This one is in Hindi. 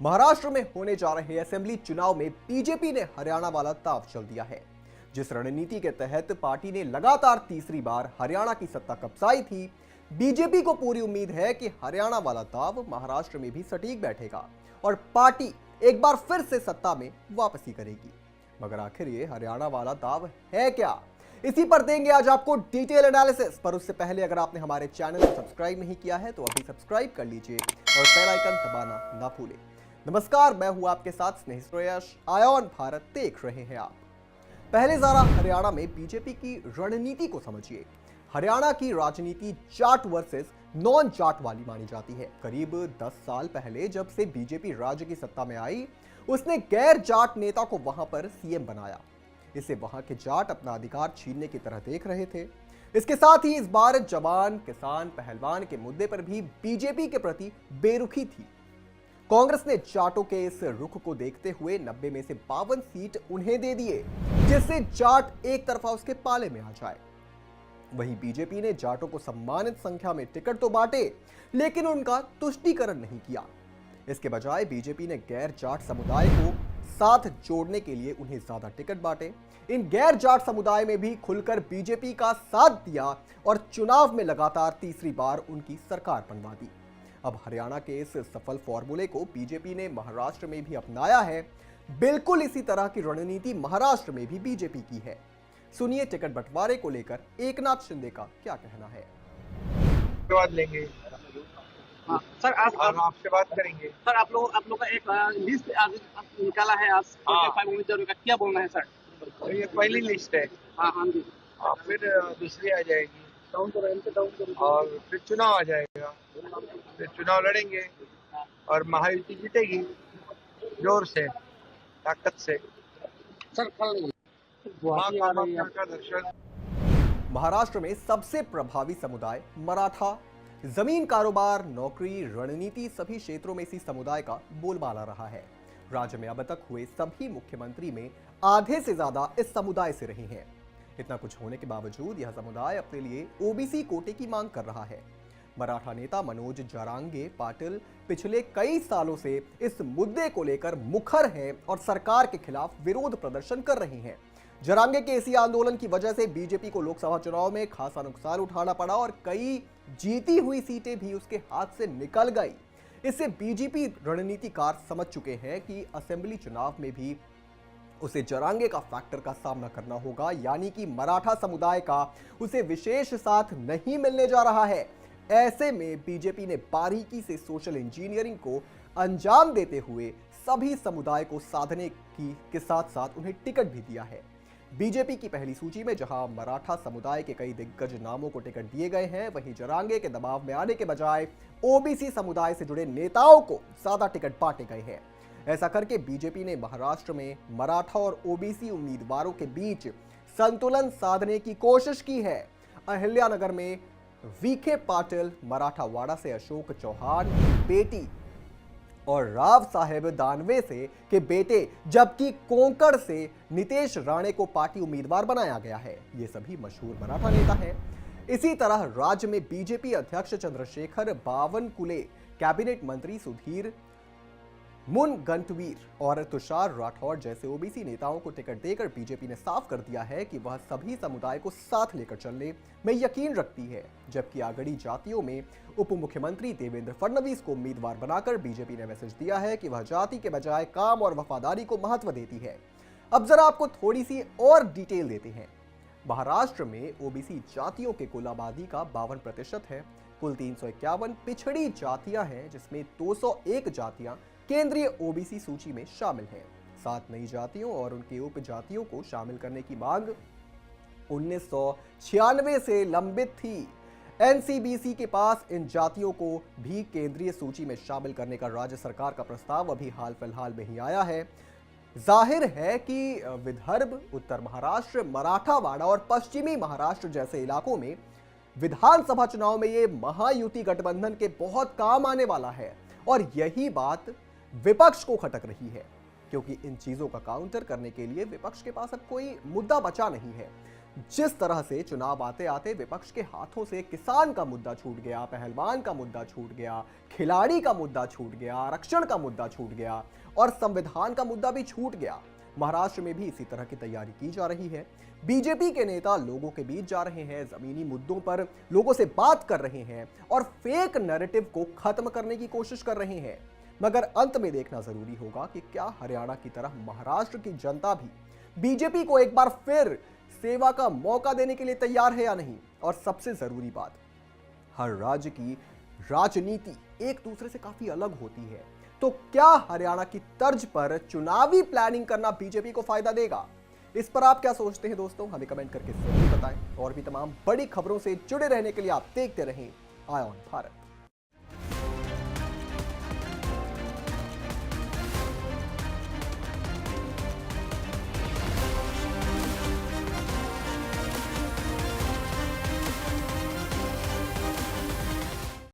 महाराष्ट्र में होने जा रहे असेंबली चुनाव में बीजेपी ने हरियाणा वाला दांव चल दिया है। जिस रणनीति के तहत पार्टी ने लगातार तीसरी बार हरियाणा की सत्ता कब्जाई थी, बीजेपी को पूरी उम्मीद है कि हरियाणा वाला दांव महाराष्ट्र में भी सटीक बैठेगा और पार्टी एक बार फिर से सत्ता में वापसी करेगी। मगर आखिर ये हरियाणा वाला दांव है क्या, इसी पर देंगे आज आपको डिटेल एनालिसिस। पर उससे पहले अगर आपने हमारे चैनल को सब्सक्राइब नहीं किया है तो अभी सब्सक्राइब कर लीजिए और बेल आइकन दबाना ना भूलें। नमस्कार, मैं हूं आपके साथ स्नेह श्रेयस। आयोन भारत देख रहे हैं आप। पहले जरा हरियाणा में बीजेपी की रणनीति को समझिए। हरियाणा की राजनीति जाट वर्सेस नॉन जाट वाली मानी जाती है। करीब 10 साल पहले जब से बीजेपी राज्य की सत्ता में आई, उसने गैर जाट नेता को वहां पर सीएम बनाया। इसे वहां के जाट अपना अधिकार छीनने की तरह देख रहे थे। इसके साथ ही इस बार जवान, किसान, पहलवान के मुद्दे पर भी बीजेपी के प्रति बेरुखी थी। कांग्रेस ने जाटों के इस रुख को देखते हुए 90 में से 52 सीट उन्हें दे दिए, जिससे जाट एक तरफा उसके पाले में आ जाए। वहीं बीजेपी ने जाटों को सम्मानित संख्या में टिकट तो बांटे, लेकिन उनका तुष्टीकरण नहीं किया। इसके बजाय बीजेपी ने गैर जाट समुदाय को साथ जोड़ने के लिए उन्हें ज्यादा टिकट बांटे। इन गैर जाट समुदाय में भी खुलकर बीजेपी का साथ दिया और चुनाव में लगातार तीसरी बार उनकी सरकार बनवा दी। अब हरियाणा के इस सफल फॉर्मूले को बीजेपी ने महाराष्ट्र में भी अपनाया है। बिल्कुल इसी तरह की रणनीति महाराष्ट्र में भी बीजेपी की है। सुनिए टिकट बंटवारे को लेकर एकनाथ शिंदे का क्या कहना है। बात लेंगे। हाँ सर, आज हम आपसे बात करेंगे। सर आप लोग का एक लिस्ट आज निकाला है आज। हाँ। 5 उम्मीदवारों का क्या बोलना है सर? तो ये पहली लिस्ट है। हाँ हाँ जी। और फिर दूसरी आ जाएगी डाउन करो, इनसे डाउन करो। और फिर चुनाव आ जाएगा। फिर चुनाव लड़ेंगे और महायुति जीतेगी जोर से, ताकत से। सर कल मां कामाख्या का दर्शन। महाराष्ट्र में सबसे प्रभावी समुदाय मराठा। जमीन, कारोबार, नौकरी, रणनीति सभी क्षेत्रों में इसी समुदाय का बोलबाला रहा है। राज्य में अब तक हुए सभी मुख्यमंत्री में आधे से ज्यादा इस समुदाय से रहे हैं। इतना कुछ होने के बावजूद यह समुदाय अपने लिए ओबीसी कोटे की मांग कर रहा है। मराठा नेता मनोज जरांगे पाटिल पिछले कई सालों से इस मुद्दे को लेकर मुखर हैं और सरकार के खिलाफ विरोध प्रदर्शन कर रहे हैं। जरांगे के इसी आंदोलन की वजह से बीजेपी को लोकसभा चुनाव में खासा नुकसान उठाना पड़ा और कई जीती हुई सीटें भी उसके हाथ से निकल गई। इससे बीजेपी रणनीतिकार समझ चुके हैं कि असेंबली चुनाव में भी उसे जरांगे का फैक्टर का सामना करना होगा, यानी कि मराठा समुदाय का उसे विशेष साथ नहीं मिलने जा रहा है। ऐसे में बीजेपी ने बारीकी से सोशल इंजीनियरिंग को अंजाम देते हुए सभी समुदाय को साधने के साथ साथ उन्हें टिकट भी दिया है। बीजेपी की पहली सूची में जहां मराठा समुदाय के कई दिग्गज नामों को टिकट दिए गए हैं, वहीं जरांगे के दबाव में आने के बजाय ओबीसी समुदाय से जुड़े नेताओं को ज्यादा टिकट बांटे गए हैं। ऐसा करके बीजेपी ने महाराष्ट्र में मराठा और ओबीसी उम्मीदवारों के बीच संतुलन साधने की कोशिश की है। अहिल्यानगर में वीके पाटिल, मराठावाड़ा से अशोक चौहान बेटी और राव साहेब दानवे से के बेटे, जबकि कोंकण से नितेश राणे को पार्टी उम्मीदवार बनाया गया है। ये सभी मशहूर मराठा नेता हैं। इसी तरह राज्य में बीजेपी अध्यक्ष चंद्रशेखर बावनकुले, कैबिनेट मंत्री सुधीर मुनगंटीवार और तुषार राठौर जैसे ओबीसी नेताओं को टिकट देकर बीजेपी ने साफ कर दिया है कि वह सभी समुदाय को साथ लेकर चलने में यकीन रखती है। जबकि आगड़ी जातियों में उप मुख्यमंत्री देवेंद्र फडणवीस को उम्मीदवार बनाकर बीजेपी ने मैसेज दिया है कि वह जाति के बजाय काम और वफादारी को महत्व देती है। अब जरा आपको थोड़ी सी और डिटेल देते हैं। महाराष्ट्र में ओबीसी जातियों के कुल आबादी का 52% है। कुल 351 पिछड़ी जातियां हैं, जिसमें 201 जातियां केंद्रीय ओबीसी सूची में शामिल हैं। 7 नई जातियों और उनके उपजातियों को शामिल करने की मांग 1996 से लंबित थी। एनसीबीसी के पास इन जातियों को भी केंद्रीय सूची में शामिल करने का राज्य सरकार का प्रस्ताव अभी हाल फिलहाल में ही आया है। जाहिर है कि विदर्भ, उत्तर महाराष्ट्र, मराठावाड़ा और पश्चिमी महाराष्ट्र जैसे इलाकों में विधानसभा चुनाव में ये महायुति गठबंधन के बहुत काम आने वाला है और यही बात विपक्ष को खटक रही है, क्योंकि इन चीजों का काउंटर करने के लिए विपक्ष के पास अब कोई मुद्दा बचा नहीं है। जिस तरह से चुनाव आते आते विपक्ष के हाथों से किसान का मुद्दा छूट गया, पहलवान का मुद्दा छूट गया, खिलाड़ी का मुद्दा छूट गया, आरक्षण का मुद्दा छूट गया और संविधान का मुद्दा भी छूट गया। महाराष्ट्र में भी इसी तरह की तैयारी की जा रही है। बीजेपी के नेता लोगों के बीच जा रहे हैं, जमीनी मुद्दों पर लोगों से बात कर रहे हैं और फेक नैरेटिव को खत्म करने की कोशिश कर रहे हैं। मगर अंत में देखना जरूरी होगा कि क्या हरियाणा की तरह महाराष्ट्र की जनता भी बीजेपी को एक बार फिर सेवा का मौका देने के लिए तैयार है या नहीं। और सबसे जरूरी बात, हर राज्य की राजनीति एक दूसरे से काफी अलग होती है, तो क्या हरियाणा की तर्ज पर चुनावी प्लानिंग करना बीजेपी को फायदा देगा? इस पर आप क्या सोचते हैं दोस्तों, हमें कमेंट करके जरूर बताएं। और भी तमाम बड़ी खबरों से जुड़े रहने के लिए आप देखते रहें आय ऑन भारत।